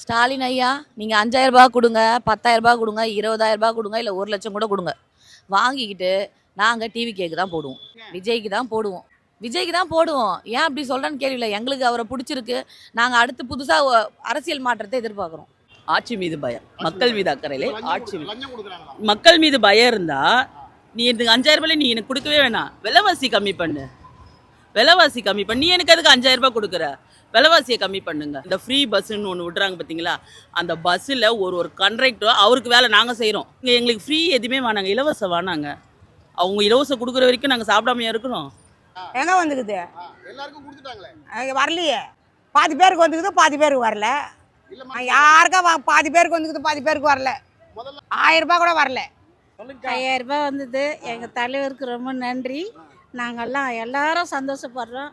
ஸ்டாலின் ஐயா, நீங்க 5,000 ரூபாய் குடுங்க, 10,000 ரூபாய் குடுங்க, 20,000 ரூபாய் குடுங்க, இல்ல 1,00,000 கூட குடுங்க. வாங்கிக்கிட்டு நாங்க டிவி கேக்கு தான் போடுவோம். விஜய்க்கு தான் போடுவோம். விஜய்க்கு தான் போடுவோம். ஏன் அப்படி சொல்றேன்னு கேள்வியில்ல. எங்களுக்கு அவர புடிச்சிருக்கு. நாங்க அடுத்து புதுசா அரசியல் மாற்றத்தை எதிர்பார்க்குறோம். ஆட்சி மீது பயம், மக்கள் மீது அக்கறையிலே மக்கள் மீது பயம் இருந்தா நீ எனக்கு 5,000 ரூபாய் நீ எனக்கு கொடுக்கவே வேணாம், விலைவாசி கம்மி பண்ணு, விலைவாசி கம்மி பண்ணி நீ எனக்கு அதுக்கு 5,000 ரூபாய் கொடுக்குற, விலைவாசியை கம்மி பண்ணுங்க. இந்த ஃப்ரீ பஸ்ஸுன்னு ஒன்று விட்றாங்க பார்த்தீங்களா, அந்த பஸ்ஸில் ஒரு கண்ட்ராக்டர் அவருக்கு வேலை நாங்கள் செய்கிறோம். இங்கே எங்களுக்கு ஃப்ரீ எதுவுமே வேணாங்க, இலவசம் வேணாங்க. அவங்க இலவசம் கொடுக்குற வரைக்கும் நாங்கள் சாப்பிடாமையா இருக்கிறோம். எங்கே வந்துக்குது? எல்லாருக்கும் கொடுத்துட்டாங்களே, வரலையே. பாதி பேருக்கு வந்துக்குது, பாதி பேருக்கு வரல. யாருக்கா பாதி பேருக்கு வந்துக்குது, பாதி பேருக்கு வரல. 1,000 ரூபாய் கூட வரல. 5,000 ரூபாய் வந்தது. எங்கள் தலைவருக்கு ரொம்ப நன்றி. நாங்கள்லாம் எல்லாரும் சந்தோஷப்படுறோம்.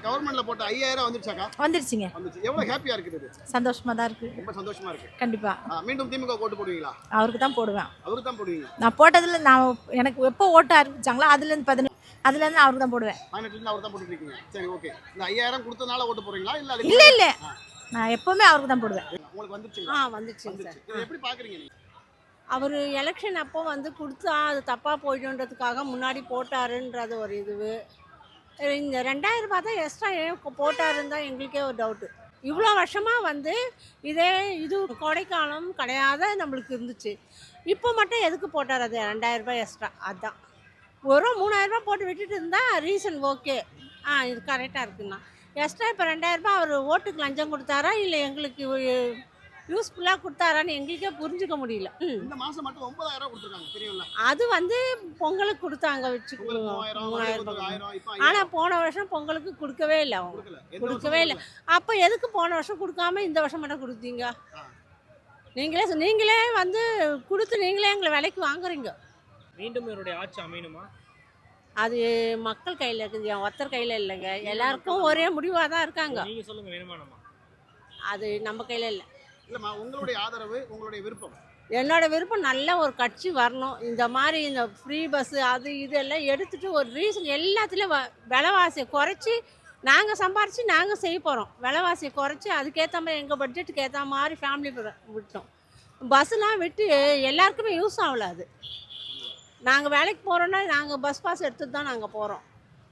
கவர்மெண்ட்ல போட்ட 5,000 வந்துருச்சாக்கா? வந்துருச்சுங்க. எவ்வளவு ஹாப்பியா இருக்குது? சந்தோஷமா தான் இருக்கு. ரொம்ப சந்தோஷமா இருக்கு. கண்டிப்பா. மீண்டும் திமுக ஓட்டு போடுவீங்களா? அவருக்கு தான் போடுவேன். அவருக்கு தான் போடுவீங்க? நான் போட்டதுல எனக்கு எப்போ ஓட்ட ஆரம்பிச்சாங்களோ அதுல இருந்து அவருக்கு தான் போடுவேன். 18 இருந்து அவருக்கு தான் போட்டுட்டு இருக்கீங்க. சரி, ஓகே. இந்த 5,000 கொடுத்தனால ஓட்டு போடுறீங்களா இல்ல நான் எப்பவுமே அவருக்கு தான் போடுவேன். உங்களுக்கு வந்துருச்சுங்களா? வந்துருச்சுங்க சார். இதை எப்படி பாக்குறீங்க நீங்க? அவர் எலெக்ஷன் அப்போ கொடுத்தா அது தப்பாக போயிடுன்றதுக்காக முன்னாடி போட்டாருன்றது ஒரு இதுவு. இந்த 2,000 ரூபாய் தான் எக்ஸ்ட்ரா போட்டாருன்னு தான் எங்களுக்கே ஒரு டவுட்டு. இவ்வளோ வருஷமாக இது கொடைக்காலம் கிடையாத நம்மளுக்கு இருந்துச்சு. இப்போ மட்டும் எதுக்கு போட்டார் அது 2,000 ரூபாய் எக்ஸ்ட்ரா? அதுதான் ஒரு 3,000 ரூபாய் போட்டு விட்டுட்டு இருந்தால் ரீசன் ஓகே, இது கரெக்டாக இருக்குண்ணா. எக்ஸ்ட்ரா இப்போ 2,000 ரூபாய் அவர் ஓட்டுக்கு லஞ்சம் கொடுத்தாரா இல்லை எங்களுக்கு யூஸ்ஃபுல்லாக கொடுத்தாரான்னு எங்களுக்கே புரிஞ்சுக்க முடியல. இந்த மாதம் மட்டும் 9,000 கொடுத்துருக்காங்க, தெரியும்ல? அது பொங்கலுக்கு கொடுத்தாங்க வச்சுக்கோங்க, 3,000 ரூபாய். ஆனால் போன வருஷம் பொங்கலுக்கு கொடுக்கவே இல்லை, அவங்க கொடுக்கவே இல்லை. அப்போ எதுக்கு போன வருஷம் கொடுக்காம இந்த வருஷம் மட்டும் கொடுத்தீங்க? நீங்களே கொடுத்து நீங்களே எங்களை விலைக்கு வாங்குறீங்க. மீண்டும் இவருடைய ஆட்சி அமையணுமா? அது மக்கள் கையில் இருக்குது, ஒருத்தர் கையில் இல்லைங்க. எல்லாருக்கும் ஒரே முடிவாக தான் இருக்காங்க. நீங்கள் சொல்லுங்கள், வேணுமானமா? அது நம்ம கையில் இல்லை. இல்லைம்மா, உங்களுடைய ஆதரவு, உங்களுடைய விருப்பம்? என்னோட விருப்பம் நல்ல ஒரு கட்சி வரணும். இந்த மாதிரி இந்த ஃப்ரீ பஸ்ஸு அது இதெல்லாம் எடுத்துகிட்டு ஒரு ரீசன் எல்லாத்துலேயும் விலைவாசியை குறைச்சி நாங்கள் சம்பாரித்து நாங்கள் செய்ய போகிறோம். விலைவாசியை குறைச்சி அதுக்கேற்ற மாதிரி எங்கள் பட்ஜெட்டுக்கு ஏற்ற மாதிரி ஃபேமிலி விட்டோம். பஸ்ஸெலாம் விட்டு எல்லாருக்குமே யூஸ் ஆகல. அது நாங்கள் வேலைக்கு போகிறோன்னா நாங்கள் பஸ் பாஸ் எடுத்துகிட்டு தான் நாங்கள் போகிறோம்.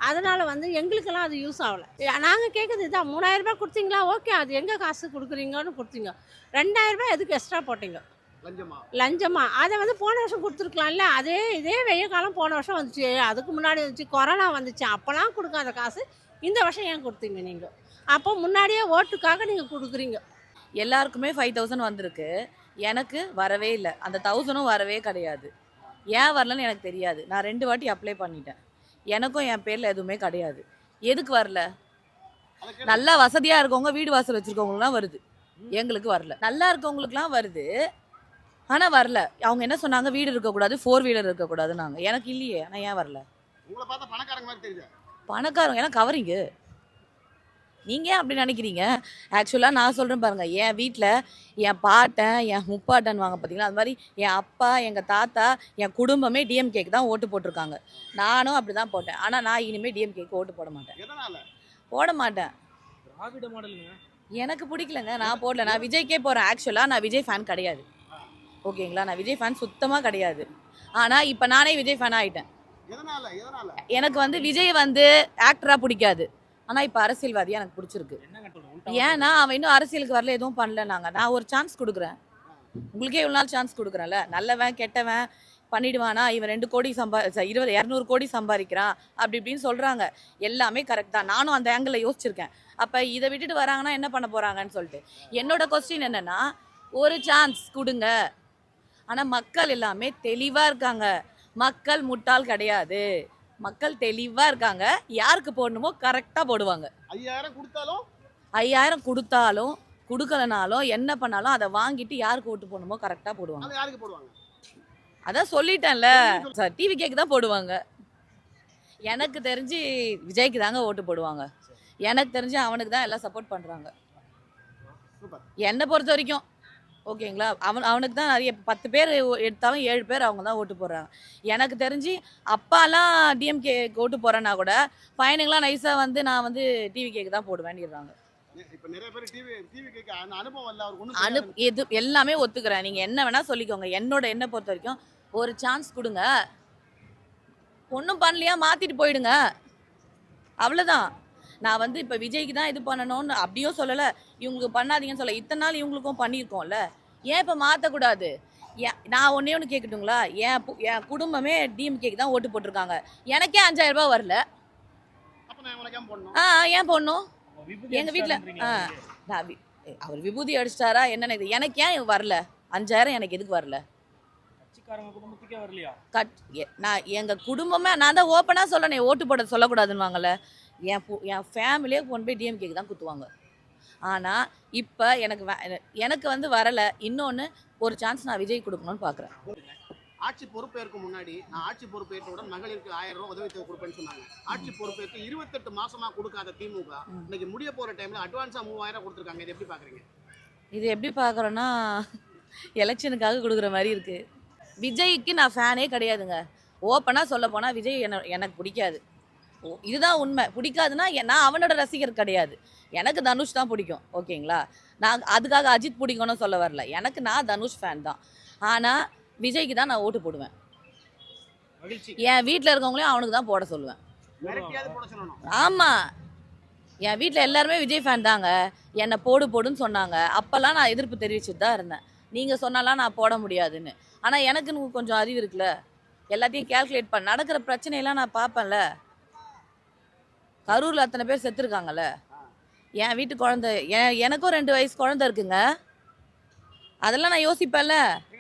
அதனால் எங்களுக்கெல்லாம் அது யூஸ் ஆகலை. நாங்கள் கேட்குறது இதான், 3,000 ரூபாய் கொடுத்தீங்களா? ஓகே, அது எங்கே காசு கொடுக்குறீங்கன்னு கொடுத்தீங்க. 2,000 ரூபாய் எதுக்கு எக்ஸ்ட்ரா போட்டீங்க? லஞ்சமா? அதை போன வருஷம் கொடுத்துருக்கலாம்ல. இதே வெய்ய காலம் போன வருஷம் வந்துச்சு, அதுக்கு முன்னாடி வந்துச்சு, கொரோனா வந்துச்சு. அப்போலாம் கொடுக்காத காசு இந்த வருஷம் ஏன் கொடுத்தீங்க நீங்கள்? அப்போ முன்னாடியே ஓட்டுக்காக நீங்கள் கொடுக்குறீங்க. எல்லாருக்குமே 5,000 வந்திருக்கு. எனக்கு வரவே இல்லை. அந்த 1,000ம் வரவே கிடையாது. ஏன் வரலன்னு எனக்கு தெரியாது. நான் 2 வாட்டி அப்ளை பண்ணிட்டேன். எனக்கும் என் பேரில் எதுவுமே கிடையாது. எதுக்கு வரல? நல்லா வசதியாக இருக்கவங்க, வீடு வாசல் வச்சுருக்கவங்களுக்குலாம் வருது, எங்களுக்கு வரல. நல்லா இருக்கவங்களுக்குலாம் வருது, ஆனால் வரல. அவங்க என்ன சொன்னாங்க, வீடு இருக்கக்கூடாது, 4 வீலர் இருக்கக்கூடாதுன்னாங்க. எனக்கு இல்லையே, ஆனால் ஏன் வரல? பணக்காரங்க ஏன்னா கவரிங்கு. நீங்கள் ஏன் அப்படி நினைக்கிறீங்க? ஆக்சுவலாக நான் சொல்கிறேன் பாருங்கள், என் வீட்டில் என் பாட்டன், என் முப்பாட்டன் வாங்க பார்த்தீங்களா, அது மாதிரி என் அப்பா, எங்கள் தாத்தா, என் குடும்பமே டிஎம்கேக்கு தான் ஓட்டு போட்டிருக்காங்க. நானும் அப்படி தான் போட்டேன். ஆனால் நான் இனிமேல் டிஎம்கேக்கு ஓட்டு போட மாட்டேன். போட மாட்டேன். திராவிட மாடலுங்க. எனக்கு பிடிக்கலங்க, நான் போடல. நான் விஜய்க்கே போகிறேன். ஆக்சுவலாக நான் விஜய் ஃபேன் கிடையாது, ஓகேங்களா? நான் விஜய் ஃபேன் சுத்தமாக கிடையாது. ஆனால் இப்போ நானே விஜய் ஃபேன் ஆகிட்டேன். எனக்கு விஜய் ஆக்டராக பிடிக்காது. ஆனால் இப்போ அரசியல்வாதியாக எனக்கு பிடிச்சிருக்கு. ஏன்னா அவன் இன்னும் அரசியலுக்கு வரல, எதுவும் பண்ணல. நான் ஒரு சான்ஸ் கொடுக்குறேன். உங்களுக்கே இவ்வளோ நாள் சான்ஸ் கொடுக்குறேன்ல. நல்லவன் கெட்டவன் பண்ணிடுவானா, இவன் 2 கோடி 200 கோடி சம்பாதிக்கிறான் அப்படி இப்படின்னு சொல்கிறாங்க. எல்லாமே கரெக்ட் தான். நானும் அந்த ஆங்கிளில் யோசிச்சிருக்கேன். அப்போ இதை விட்டுட்டு வராங்கன்னா என்ன பண்ண போகிறாங்கன்னு சொல்லிட்டு என்னோட கொஸ்டின் என்னென்னா, ஒரு சான்ஸ் கொடுங்க. ஆனால் மக்கள் எல்லாமே தெளிவாக இருக்காங்க. மக்கள் முட்டாள் கிடையாது. மக்கள் தெளிவாக இருக்காங்க. யாருக்கு போடணுமோ கரெக்டாக போடுவாங்க. 5,000 கொடுத்தாலும் கொடுக்கலனாலும் என்ன பண்ணாலும் அதை வாங்கிட்டு யாருக்கு ஓட்டு போடணுமோ கரெக்டாக போடுவாங்க. அதான் சொல்லிட்டேன்ல சார், டிவி கேக்கு தான் போடுவாங்க. எனக்கு தெரிஞ்சு விஜய்க்கு தாங்க ஓட்டு போடுவாங்க. எனக்கு தெரிஞ்சு அவனுக்கு தான் எல்லாம் சப்போர்ட் பண்ணுறாங்க என்னை பொறுத்த வரைக்கும், ஓகேங்களா? அவனுக்கு தான் நிறைய 10 பேர் எடுத்தாலும் 7 பேர் அவங்க தான் ஓட்டு போடுறாங்க. எனக்கு தெரிஞ்சு அப்பாலாம் டிஎம்கே ஓட்டு போகிறேன்னா கூட பையனுங்களாம் நைஸாக நான் டிவி கேக்கு தான் போடுவேன்னுறாங்க. இப்ப நிறைய பேர் டிவி கேட்க அந்த அனுபவம் இல்ல அவருக்கு அனு ஒன்றும் எது எல்லாமே ஒத்துக்கிறேன். நீங்கள் என்ன வேணால் சொல்லிக்கோங்க. என்ன பொறுத்த வரைக்கும் ஒரு சான்ஸ் கொடுங்க. ஒன்றும் பண்ணலையா மாற்றிட்டு போயிடுங்க, அவ்வளோதான். நான் வந்து இப்போ விஜய்க்கு தான் இது பண்ணணும்னு அப்படியும் சொல்லலை, இவங்களுக்கு பண்ணாதீங்கன்னு சொல்ல. இத்தனை நாள் இவங்களுக்கும் பண்ணியிருக்கோம்ல, ஏன் இப்போ மாற்றக்கூடாது? நான் ஒன்றே ஒன்று கேட்கட்டுங்களா? என் குடும்பமே டிஎம்கேக்கு தான் ஓட்டு போட்டிருக்காங்க. எனக்கே 5000 ரூபாய் வரல. அப்ப நான் உனக்கு ஏன் போடணும்? ஏன் போடணும்? விபூதி எங்க வீட்ல அடிச்சிட்டாருன்றீங்களா நீங்க? அவர் விபூதி அடிச்சிட்டாரா என்னன்னு இது எனக்கு ஏன் வரல? 5000 எனக்கு எதுக்கு வரல? கட்சிக்காரங்க குடும்பத்துக்கே வரலையா? நான் எங்க குடும்பமே நான் தான் ஓப்பனா சொல்லணும், ஓட்டு போட சொல்லக்கூடாதுன்னுவாங்கல்ல. என் ஃபேமிலியே கொண்டு போய் டிஎம்கேக்கு தான் குத்துவாங்க. ஆனா இப்போ எனக்கு வந்து வரல. இன்னொன்று ஒரு சான்ஸ் நான் விஜய் கொடுக்கணும்னு பார்க்குறேன். ஆட்சி பொறுப்பேற்கும் முன்னாடி நான் ஆட்சி பொறுப்பேற்றவுடன் மகளிருக்கு 1000 ரூபாய் உதவித்தொகை கொடுப்பேன்னு சொன்னாங்க. ஆட்சி பொறுப்பேற்று 28 மாசமா கொடுக்காத திமுக இன்னைக்கு முடிய போற டைம்ல அட்வான்ஸா 3000 கொடுத்துருக்காங்க. இது எப்படி பாக்குறீங்க? இது எப்படி பார்க்குறோன்னா, எலெக்ஷனுக்காக கொடுக்குற மாதிரி இருக்குது. விஜய்க்கு நான் ஃபேனே கிடையாதுங்க. ஓப்பனாக சொல்ல போனால் விஜய் எனக்கு பிடிக்காது. இதுதான் உண்மை. பிடிக்காதுன்னா நான் அவனோட ரசிகர் கிடையாது. எனக்கு தனுஷ் தான் பிடிக்கும், ஓகேங்களா? நான் அதுக்காக அஜித் பிடிக்கும்னு சொல்ல வரல. நான் தனுஷ் ஃபேன் தான். ஆனால் விஜய்க்கு தான் நான் ஓட்டு போடுவேன். மகிழ்ச்சி. என் வீட்டில் இருக்கவங்களையும் அவனுக்கு தான் போட சொல்லுவேன். மிரட்டியாவது போட சொல்லணும். ஆமாம், என் வீட்டில் எல்லாருமே விஜய் ஃபேன் தாங்க. என்னை போடுன்னு சொன்னாங்க. அப்போல்லாம் நான் எதிர்ப்பு தெரிவிச்சுட்டு தான் இருந்தேன். நீங்கள் சொன்னாலாம் நான் போட முடியாதுன்னு. ஆனால் எனக்குன்னு கொஞ்சம் அறிவு இருக்குல்ல, எல்லாத்தையும் கேல்குலேட் பண்ண நடக்கிற பிரச்சனையெல்லாம் நான் பார்ப்பேன்ல. கரூரில் அத்தனை பேர் செத்துருக்காங்கல்ல. என் வீட்டு குழந்தை, எனக்கும் 2 வயசு குழந்தை இருக்குங்க. அதெல்லாம் நான் யோசிப்பேன்ல.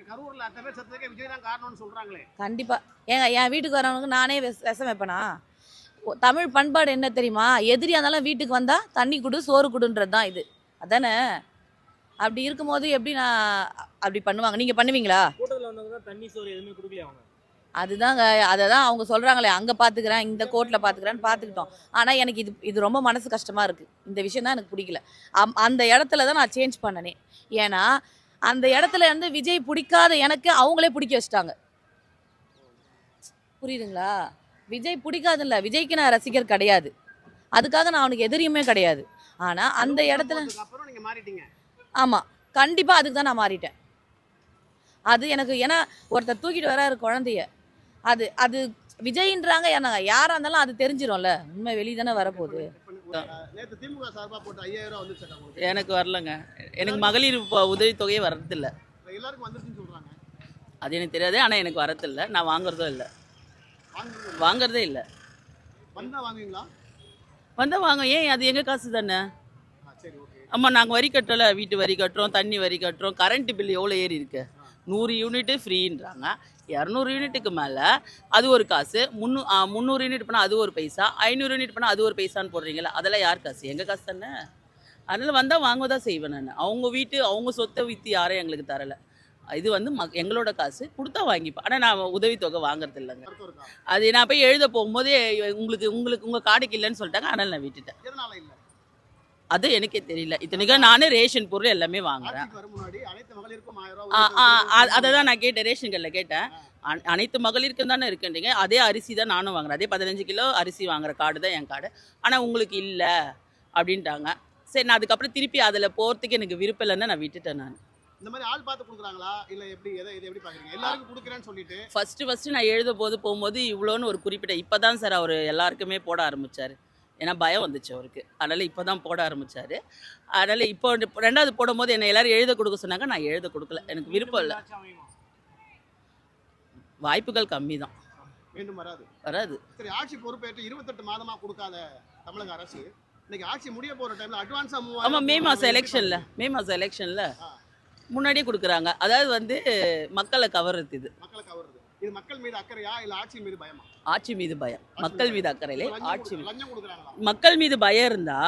கரூர்ல அத்தனை பேர் செத்ததுக்கே விஜய் தான் காரணம்னு சொல்றாங்களே. கண்டிப்பாக என் வீட்டுக்கு வரவனுக்கு நானே விஷம் வைப்பேனா? தமிழ் பண்பாடு என்ன தெரியுமா? எதிரியாக இருந்தாலும் வீட்டுக்கு வந்தால் தண்ணி கொடு சோறு கொடுன்றது தான் இது, அதானே? அப்படி இருக்கும்போது எப்படி நான் அப்படி பண்ணுவாங்க? நீங்கள் பண்ணுவீங்களா? கூட்டத்தில் வந்தவங்க தான் தண்ணி சோறு எதுவுமே கொடுக்கலையா அவங்க? அதுதாங்க, அதை தான் அவங்க சொல்கிறாங்களே, அங்கே பார்த்துக்கிறேன் இந்த கோர்ட்டில் பார்த்துக்கிறேன்னு பார்த்துக்கிட்டோம். ஆனால் எனக்கு இது ரொம்ப மனசு கஷ்டமாக இருக்குது. இந்த விஷயம் தான் எனக்கு பிடிக்கல. அந்த இடத்துல தான் நான் சேஞ்ச் பண்ணனே. ஏன்னா அந்த இடத்துல இருந்து விஜய் பிடிக்காத எனக்கு அவங்களே பிடிக்க வச்சிட்டாங்க. புரியுதுங்களா? விஜய் பிடிக்காதுல்ல, விஜய்க்கு நான் ரசிகர் கிடையாது. அதுக்காக நான் அவனுக்கு எதிரியுமே கிடையாது. ஆனால் அந்த இடத்துல அப்புறம் நீங்க மாறிட்டீங்க. ஆமாம், கண்டிப்பாக அதுக்கு தான் நான் மாறிட்டேன். அது எனக்கு, ஏன்னா ஒருத்தர் தூக்கிட்டு வராரு குழந்தைய, அது விஜயின்றாங்க. என்னங்க யாராக இருந்தாலும் அது தெரிஞ்சிடும்ல, உண்மை வெளியே தானே வரப்போகுது. நேத்து திமுக சார்பா போட்டு 5000 ரூபாய் வந்துச்சு உங்களுக்கு. எனக்கு வரலங்க. எனக்கு மகளிர் உதவித்தொகையே வரதில்ல. எல்லாருக்கும் வந்துருச்சுன்னு சொல்றாங்க. அது எனக்கு தெரியாது. ஆனால் எனக்கு வரதில்லை. நான் வாங்குறதும் இல்லை, வாங்குறதே இல்லை. வந்தா வாங்குவீங்களா? வந்தால் வாங்க. ஏன், அது எங்கள் காசு தானே. சரி, ஓகே. ஆமாம், நாங்கள் வரி கட்டலை. வீட்டு வரி கட்டுறோம், தண்ணி வரி கட்டுறோம். கரண்ட் பில் எவ்வளோ ஏறி இருக்கு? 100 யூனிட்டு ஃப்ரீன்றாங்க. 200 யூனிட்டுக்கு மேலே அது ஒரு காசு. 300 யூனிட் பண்ணால் அது ஒரு பைசா, 500 யூனிட் பண்ணால் அது ஒரு பைசான்னு போடுறீங்களா? அதெல்லாம் யார் காசு? எங்கள் காசு தானே. அதனால் வந்தால் வாங்க தான் செய்வேன் நான். அவங்க வீட்டு அவங்க சொத்தை விற்று யாரும் எங்களுக்கு தரலை. இது வந்து எங்களோட காசு, கொடுத்தா வாங்கிப்பேன். ஆனால் நான் உதவித்தொகை வாங்குறது இல்லைங்க. அது நான் போய் எழுத போகும்போதே உங்கள் கார்டுக்கு இல்லைன்னு சொல்லிட்டாங்க. அதனால் நான் விட்டுட்டேன். எதனால இல்ல? அது எனக்கே தெரியல. இத்தனைக்கும் நானே ரேஷன் பொருள் எல்லாமே வாங்குறேன். ஆட்சிக்கு வரும் முன்னாடி அனைத்து மகளிருக்கும் 1000 ரூபாய். அதை தான் நான் கேட்டேன், ரேஷன் கடையில் கேட்டேன். அனைத்து மகளிருக்கும் தானே இருக்குன்றீங்க. அதே அரிசி தான் நானும் வாங்குறேன். அதே 15 கிலோ அரிசி வாங்குற கார்டு தான் என் கார்டு. ஆனால் உங்களுக்கு இல்லை அப்படின்ட்டாங்க. சரி, நான் அதுக்கப்புறம் திருப்பி அதில் போகிறதுக்கு எனக்கு விருப்பம் இல்லைன்னு நான் விட்டுட்டேன். நான் இந்த மாதிரி ஆள் பார்த்து கொடுக்குறாங்களா இல்ல எப்படி? இதை எப்படி பாக்குறீங்க? எல்லாருக்கும் கொடுக்குறேன்னு சொல்லிட்டு ஃபர்ஸ்ட் நான் எழுத போகும்போது இவ்வளோன்னு ஒரு குறிப்பிட்ட இப்போ தான் சார் அவர் எல்லாருக்குமே போட ஆரம்பித்தார். ஏன்னா பயம் வந்துச்சு அவருக்கு. அதனால் இப்போ தான் போட ஆரம்பித்தார். அதனால் இப்போ 2வது போடும்போது என்னை எல்லோரும் எழுத கொடுக்க சொன்னாங்க. நான் எழுத கொடுக்கல, எனக்கு விருப்பம் இல்லை. வாய்ப்புகள் கம்மி தான். மீண்டும் வராது. சரி, ஆட்சி பொறுப்பேற்று 28 மாதமா கொடுக்காத தமிழக அரசு இன்னைக்கு ஆட்சி முடிய போற டைம்ல அட்வான்ஸா 3000. ஆமாம், மே மாதம் எலெக்ஷனில் முன்னாடியே கொடுக்குறாங்க. அதாவது வந்து மக்களை கவர்றது. மக்களை கவருது. இது மக்கள் மீது அக்கறையா இல்ல ஆட்சி மீது பயமா? ஆட்சி மீது பயம். மக்கள் மீது அக்கறையிலே ஆட்சி மீது. லஞ்சம் கொடுக்குறாங்களா? மக்கள் மீது பயம் இருந்தா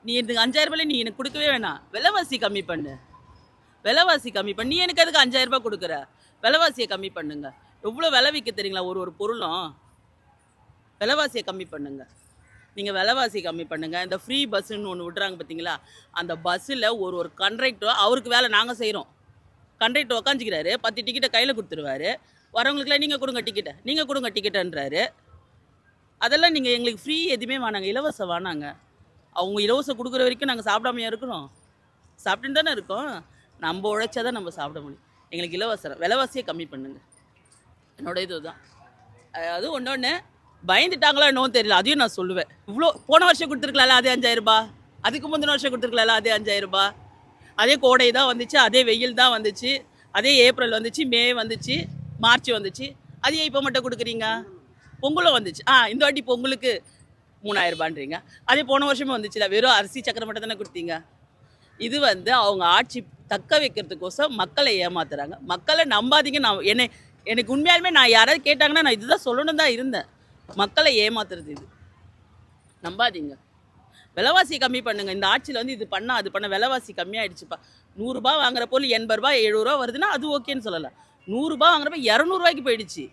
நீ எனக்கு 5000 ரூபாய் நீ எனக்கு கொடுக்கவே வேணாம். விலைவாசி கம்மி பண்ணு. நீ எனக்கு அதுக்கு 5000 ரூபாய் கொடுக்குற? விலைவாசியை கம்மி பண்ணுங்க. எவ்வளோ விலை விற்க தெரியுங்களா ஒரு பொருளும்? விலைவாசியை கம்மி பண்ணுங்க. நீங்கள் விலைவாசி கம்மி பண்ணுங்கள். இந்த ஃப்ரீ பஸ்ஸுன்னு ஒன்று விட்றாங்க பார்த்தீங்களா? அந்த பஸ்ஸில் ஒரு கண்ட்ராக்டர், அவருக்கு வேலை நாங்கள் செய்கிறோம். கண்ட்ராக்டர் உக்காஞ்சிக்கிறாரு, 10 டிக்கெட்டை கையில் கொடுத்துருவாரு. வரவங்களுக்குலாம் நீங்கள் கொடுங்க டிக்கெட்டுன்றாரு. அதெல்லாம் நீங்கள் எங்களுக்கு ஃப்ரீ எதுவுமே வேணாங்க, இலவசம் வேணாங்க. அவங்க இலவசம் கொடுக்குற வரைக்கும் நாங்கள் சாப்பிடாமையா இருக்கிறோம்? சாப்பிட்டுன்னு தானே இருக்கோம். நம்ம உழைச்சா தான் நம்ம சாப்பிட முடியும். எங்களுக்கு இலவசம் விலைவாசியை கம்மி பண்ணுங்க, என்னோட இதுதான். அது ஒன்று பயந்துட்டாங்களா என்னவோ தெரியல, அதையும் நான் சொல்லுவேன். இவ்வளோ போன வருஷம் கொடுத்துருக்கலாம்ல அதே 5000 ரூபாய், அதுக்கு முந்தின வருஷம் கொடுத்துருக்கலாம்ல அதே 5000 ரூபாய். அதே கோடை தான் வந்துச்சு, அதே வெயில் தான் வந்துச்சு, அதே ஏப்ரல் வந்துச்சு, மே வந்துச்சு, மார்ச் வந்துச்சு. அது ஏன் இப்போ மட்டும் கொடுக்குறீங்க? பொங்கலும் வந்துச்சு. இந்த வாட்டி பொங்கலுக்கு 3000 ரூபான்றீங்க. அதே போன வருஷமே வந்துச்சுல, வெறும் அரிசி சக்கரை மட்டும் தானே கொடுத்தீங்க. இது அவங்க ஆட்சி தக்க வைக்கிறதுக்கோசம் மக்களை ஏமாத்துறாங்க. மக்களை நம்பாதீங்க. எனக்கு உண்மையாலுமே நான் யாராவது கேட்டாங்கன்னா நான் இதுதான் சொல்லணும் தான் இருந்தேன். மக்களை ஏமாத்துறது இது, நம்பாதீங்க. விலைவாசி கம்மி பண்ணுங்க. இந்த ஆட்சியில் இது பண்ணா அது பண்ண விலைவாசி கம்மியாயிடுச்சுப்பா. 100 ரூபாய் வாங்குற பொருள் 80 ரூபாய் 70 ரூபா வருதுன்னா அது ஓகேன்னு சொல்லலாம். 100 ரூபாய் வாங்குறப்ப 200 ரூபாய்க்கு போயிடுச்சு.